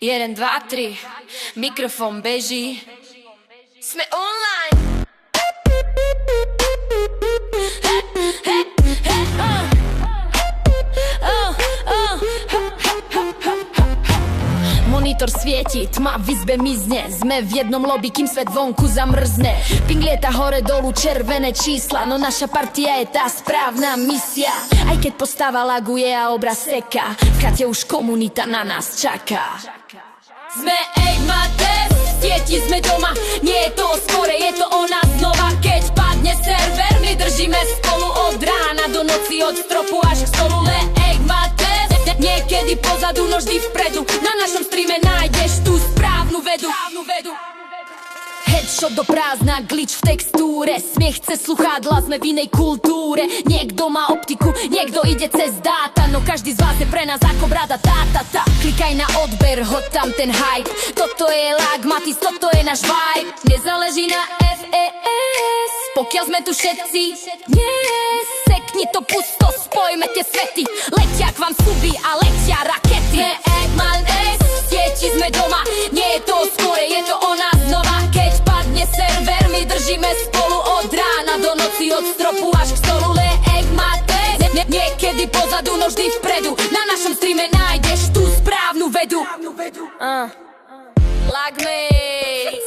1, 2, 3, mikrofón beží. Sme online. Monitor svieti, tma v izbe mizne. Sme v jednom lobby, kým svet vonku zamrzne. Ping lieta hore dolu, červené čísla, no naša partia je tá správna misia. Aj keď postava laguje a obraz seka, v chate už komunita na nás čaká. Sme Egmates, sieti sme doma. Nie je to o skore, je to o nás znova. Keď padne server, my držíme spolu od rána do noci, od stropu až k stolu. Egmates, niekedy pozadu, no vždy vpredu. Na našom streame nájdeš tú správnu vedu. Headshot do prázdna, glitch v textúre. Smiech cez sluchádla, sme v inej kultúre. Niekto má optiku, niekto ide cez dáta, no každý z vás je pre nás ako brada tá. Klikaj na odber, hoď tam ten hype. Toto je Lagmatis, toto je náš vibe. Nezáleží na FES, pokiaľ sme tu všetci. Dnes sekni to pusto, spojme tie svety. Letia k vám suby a letia rakety. Sme Egmates, sieti sme doma. Nie je to o skore, je to o nás znova. Keď padne server, my držíme spolu od rána do noci, od stropu až k stolu. Egmates, niekedy pozadu, no vždy vpredu. Na našom streame nájdeš tú správnu vedu. Lagmatis,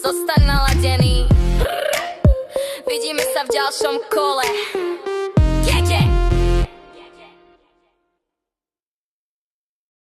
zostaň naladený. Vidíme sa v ďalšom kole.